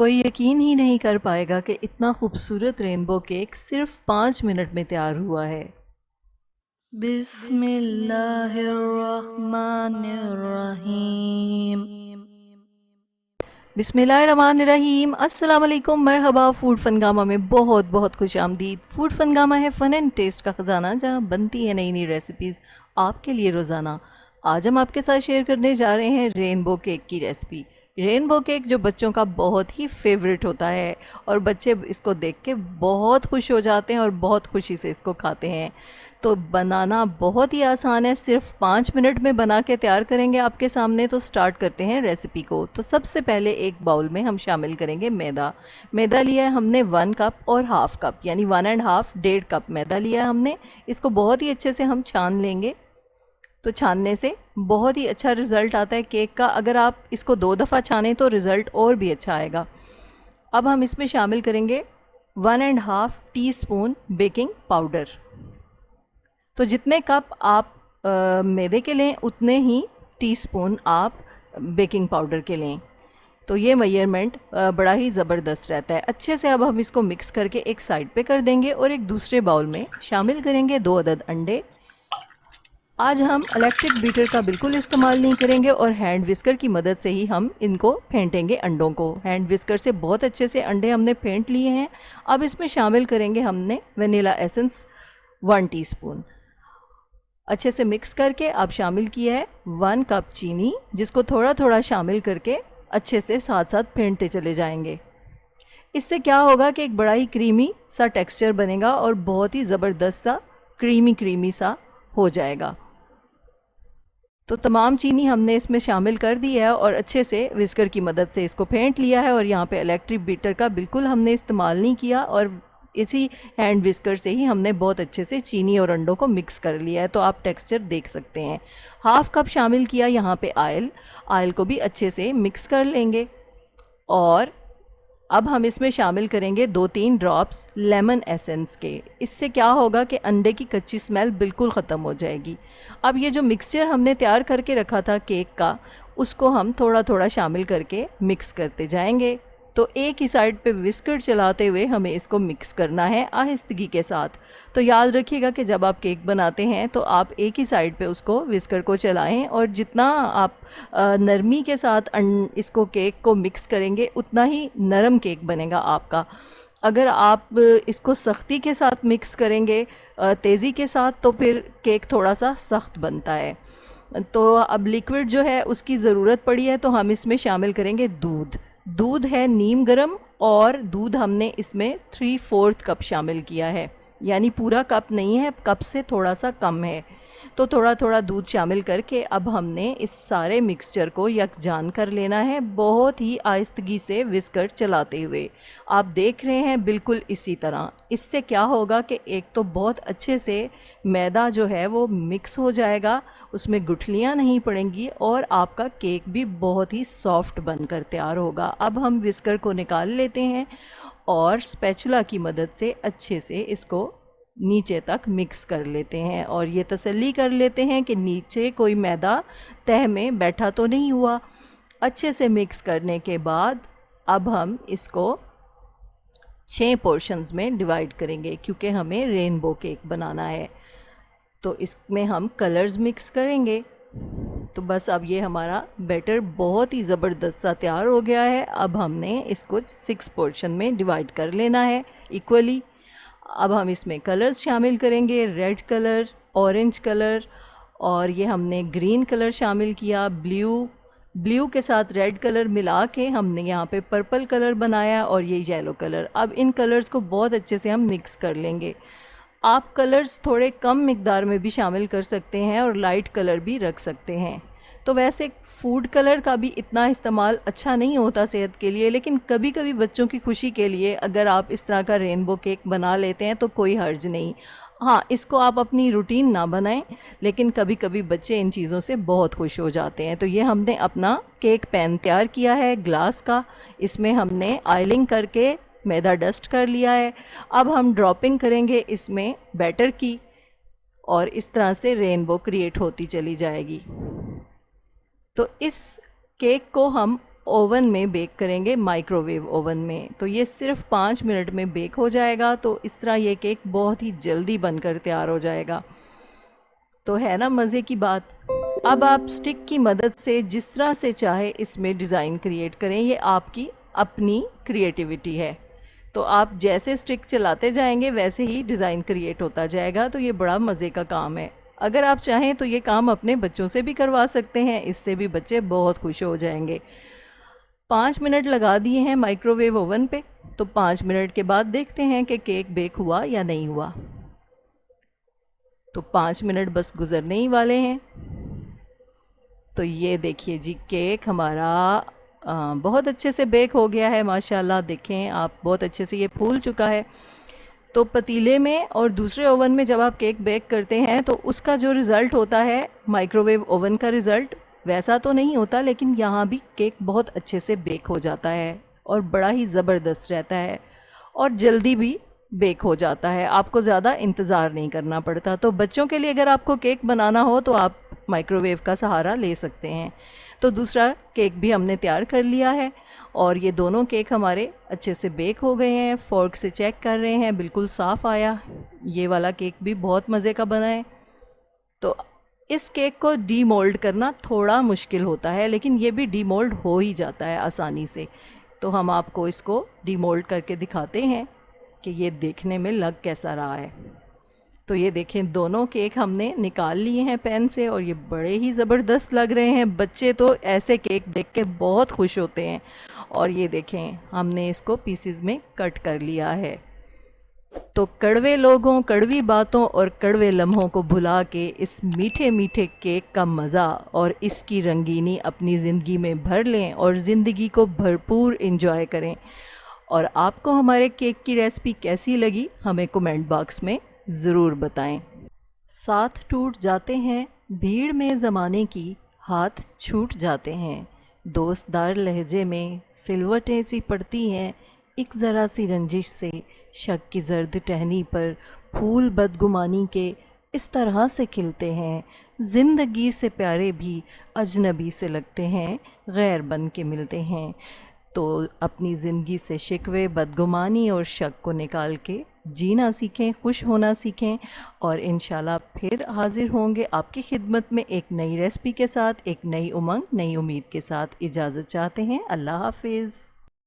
कोई यकीन ही नहीं कर पाएगा कि इतना खूबसूरत रेनबो केक सिर्फ 5 मिनट में तैयार हुआ है। बिस्मिल्लाहिर्रहमानिर्रहीम। बिस्मिल्लाहिर्रहमानिर्रहीम। अस्सलाम वालेकुम, मरहबा। फूड फनगामा में बहुत बहुत खुश आमदीद। फूड फनगामा है फ़न एंड टेस्ट का ख़जाना, जहाँ बनती है नई नई रेसिपीज़ आपके लिए रोज़ाना। आज हम आपके साथ शेयर करने जा रहे हैं रेनबो केक की रेसिपी। रेनबो केक जो बच्चों का बहुत ही फेवरेट होता है और बच्चे इसको देख के बहुत खुश हो जाते हैं और बहुत खुशी से इसको खाते हैं। तो बनाना बहुत ही आसान है, सिर्फ 5 मिनट में बना के तैयार करेंगे आपके सामने। तो स्टार्ट करते हैं रेसिपी को। तो सबसे पहले एक बाउल में हम शामिल करेंगे मैदा। मैदा लिया है हमने 1 कप और हाफ़ कप, यानी 1.5 1.5 कप मैदा लिया है हमने। इसको बहुत ही अच्छे से हम छान लेंगे। तो छानने से बहुत ही अच्छा रिज़ल्ट आता है केक का। अगर आप इसको 2 दफ़ा छानें तो रिज़ल्ट और भी अच्छा आएगा। अब हम इसमें शामिल करेंगे 1.5 टीस्पून बेकिंग पाउडर। तो जितने कप आप मैदे के लें उतने ही टीस्पून आप बेकिंग पाउडर के लें। तो ये मेजरमेंट बड़ा ही ज़बरदस्त रहता है। अच्छे से अब हम इसको मिक्स करके एक साइड पे कर देंगे और एक दूसरे बाउल में शामिल करेंगे 2 अदद अंडे। आज हम इलेक्ट्रिक बीटर का बिल्कुल इस्तेमाल नहीं करेंगे और हैंड विस्कर की मदद से ही हम इनको फेंटेंगे अंडों को। हैंड विस्कर से बहुत अच्छे से अंडे हमने फेंट लिए हैं। अब इसमें शामिल करेंगे हमने वनीला एसेंस 1 टीस्पून। अच्छे से मिक्स करके अब शामिल किया है 1 कप चीनी, जिसको थोड़ा थोड़ा शामिल करके अच्छे से साथ साथ फेंटते चले जाएंगे। इससे क्या होगा कि एक बड़ा ही क्रीमी सा टेक्सचर बनेगा और बहुत ही ज़बरदस्त सा क्रीमी क्रीमी सा हो जाएगा। तो तमाम चीनी हमने इसमें शामिल कर दी है और अच्छे से विस्कर की मदद से इसको फेंट लिया है। और यहाँ पे इलेक्ट्रिक बीटर का बिल्कुल हमने इस्तेमाल नहीं किया और इसी हैंड विस्कर से ही हमने बहुत अच्छे से चीनी और अंडों को मिक्स कर लिया है। तो आप टेक्सचर देख सकते हैं। हाफ़ कप शामिल किया यहाँ पे ऑयल को भी अच्छे से मिक्स कर लेंगे। और अब हम इसमें शामिल करेंगे 2-3 ड्रॉप्स लेमन एसेंस के। इससे क्या होगा कि अंडे की कच्ची स्मेल बिल्कुल ख़त्म हो जाएगी। अब ये जो मिक्सचर हमने तैयार करके रखा था केक का, उसको हम थोड़ा थोड़ा शामिल करके मिक्स करते जाएंगे। तो एक ही साइड पे विस्कर चलाते हुए हमें इसको मिक्स करना है आहिस्तगी के साथ। तो याद रखिएगा कि जब आप केक बनाते हैं तो आप एक ही साइड पे उसको विस्कर को चलाएं और जितना आप नरमी के साथ इसको केक को मिक्स करेंगे उतना ही नरम केक बनेगा आपका। अगर आप इसको सख्ती के साथ मिक्स करेंगे, तेज़ी के साथ, तो फिर केक थोड़ा सा सख्त बनता है। तो अब लिक्विड जो है उसकी ज़रूरत पड़ी है, तो हम इसमें शामिल करेंगे दूध है नीम गरम, और दूध हमने इसमें 3/4 कप शामिल किया है, यानी पूरा कप नहीं है, कप से थोड़ा सा कम है। तो थोड़ा थोड़ा दूध शामिल करके अब हमने इस सारे मिक्सचर को यकजान कर लेना है, बहुत ही आहिस्तगी से विस्कर चलाते हुए। आप देख रहे हैं बिल्कुल इसी तरह। इससे क्या होगा कि एक तो बहुत अच्छे से मैदा जो है वो मिक्स हो जाएगा, उसमें गुठलियाँ नहीं पड़ेंगी और आपका केक भी बहुत ही सॉफ्ट बनकर तैयार होगा। अब हम विस्कर को निकाल लेते हैं और स्पैचुला की मदद से अच्छे से इसको नीचे तक मिक्स कर लेते हैं और ये तसल्ली कर लेते हैं कि नीचे कोई मैदा तह में बैठा तो नहीं हुआ। अच्छे से मिक्स करने के बाद अब हम इसको 6 पोर्शंस में डिवाइड करेंगे, क्योंकि हमें रेनबो केक बनाना है। तो इसमें हम कलर्स मिक्स करेंगे। तो बस अब ये हमारा बैटर बहुत ही ज़बरदस्त सा तैयार हो गया है। अब हमने इसको 6 पोर्शन में डिवाइड कर लेना है इक्वली। अब हम इसमें कलर्स शामिल करेंगे, रेड कलर, ऑरेंज कलर, और ये हमने ग्रीन कलर शामिल किया। ब्लू के साथ रेड कलर मिला के हमने यहाँ पे पर्पल कलर बनाया और ये येलो कलर। अब इन कलर्स को बहुत अच्छे से हम मिक्स कर लेंगे। आप कलर्स थोड़े कम मिकदार में भी शामिल कर सकते हैं और लाइट कलर भी रख सकते हैं। तो वैसे फूड कलर का भी इतना इस्तेमाल अच्छा नहीं होता सेहत के लिए, लेकिन कभी कभी बच्चों की खुशी के लिए अगर आप इस तरह का रेनबो केक बना लेते हैं तो कोई हर्ज नहीं। हाँ, इसको आप अपनी रूटीन ना बनाएं, लेकिन कभी कभी बच्चे इन चीज़ों से बहुत खुश हो जाते हैं। तो ये हमने अपना केक पैन तैयार किया है ग्लास का। इसमें हमने आयलिंग करके मैदा डस्ट कर लिया है। अब हम ड्रॉपिंग करेंगे इसमें बैटर की और इस तरह से रेनबो क्रिएट होती चली जाएगी। तो इस केक को हम ओवन में बेक करेंगे, माइक्रोवेव ओवन में। तो ये सिर्फ 5 मिनट में बेक हो जाएगा। तो इस तरह ये केक बहुत ही जल्दी बनकर तैयार हो जाएगा। तो है ना मज़े की बात। अब आप स्टिक की मदद से जिस तरह से चाहे इसमें डिज़ाइन क्रिएट करें, ये आपकी अपनी क्रिएटिविटी है। तो आप जैसे स्टिक चलाते जाएंगे वैसे ही डिज़ाइन क्रिएट होता जाएगा। तो ये बड़ा मज़े का काम है। अगर आप चाहें तो ये काम अपने बच्चों से भी करवा सकते हैं, इससे भी बच्चे बहुत खुश हो जाएंगे। 5 मिनट लगा दिए हैं माइक्रोवेव ओवन पे। तो 5 मिनट के बाद देखते हैं कि केक बेक हुआ या नहीं हुआ। तो 5 मिनट बस गुजरने ही वाले हैं। तो ये देखिए जी, केक हमारा बहुत अच्छे से बेक हो गया है माशाल्लाह। देखें आप, बहुत अच्छे से ये फूल चुका है। तो पतीले में और दूसरे ओवन में जब आप केक बेक करते हैं तो उसका जो रिज़ल्ट होता है, माइक्रोवेव ओवन का रिज़ल्ट वैसा तो नहीं होता, लेकिन यहाँ भी केक बहुत अच्छे से बेक हो जाता है और बड़ा ही ज़बरदस्त रहता है और जल्दी भी बेक हो जाता है। आपको ज़्यादा इंतज़ार नहीं करना पड़ता। तो बच्चों के लिए अगर आपको केक बनाना हो तो आप माइक्रोवेव का सहारा ले सकते हैं। तो दूसरा केक भी हमने तैयार कर लिया है और ये दोनों केक हमारे अच्छे से बेक हो गए हैं। फ़ोर्क से चेक कर रहे हैं, बिल्कुल साफ़ आया। ये वाला केक भी बहुत मज़े का बना है। तो इस केक को डीमोल्ड करना थोड़ा मुश्किल होता है, लेकिन ये भी डीमोल्ड हो ही जाता है आसानी से। तो हम आपको इसको डीमोल्ड करके दिखाते हैं कि ये देखने में लग कैसा रहा है। तो ये देखें, दोनों केक हमने निकाल लिए हैं पैन से और ये बड़े ही ज़बरदस्त लग रहे हैं। बच्चे तो ऐसे केक देख के बहुत खुश होते हैं। और ये देखें, हमने इसको पीसेस में कट कर लिया है। तो कड़वे लोगों, कड़वी बातों और कड़वे लम्हों को भुला के इस मीठे मीठे केक का मज़ा और इसकी रंगीनी अपनी ज़िंदगी में भर लें और ज़िंदगी को भरपूर इंजॉय करें। और आपको हमारे केक की रेसिपी कैसी लगी हमें कमेंट बॉक्स में ज़रूर बताएं। साथ टूट जाते हैं भीड़ में ज़माने की, हाथ छूट जाते हैं दोस्तदार लहजे में, सिलवटें सी पड़ती हैं एक ज़रा सी रंजिश से, शक की जर्द टहनी पर फूल बदगुमानी के इस तरह से खिलते हैं। ज़िंदगी से प्यारे भी अजनबी से लगते हैं, गैर बन के मिलते हैं। तो अपनी ज़िंदगी से शिकवे, बदगुमानी और शक को निकाल के जीना सीखें, खुश होना सीखें। और इंशाल्लाह फिर हाज़िर होंगे आपकी खिदमत में एक नई रेसिपी के साथ, एक नई उमंग, नई उम्मीद के साथ। इजाज़त चाहते हैं। अल्लाह हाफ़िज़।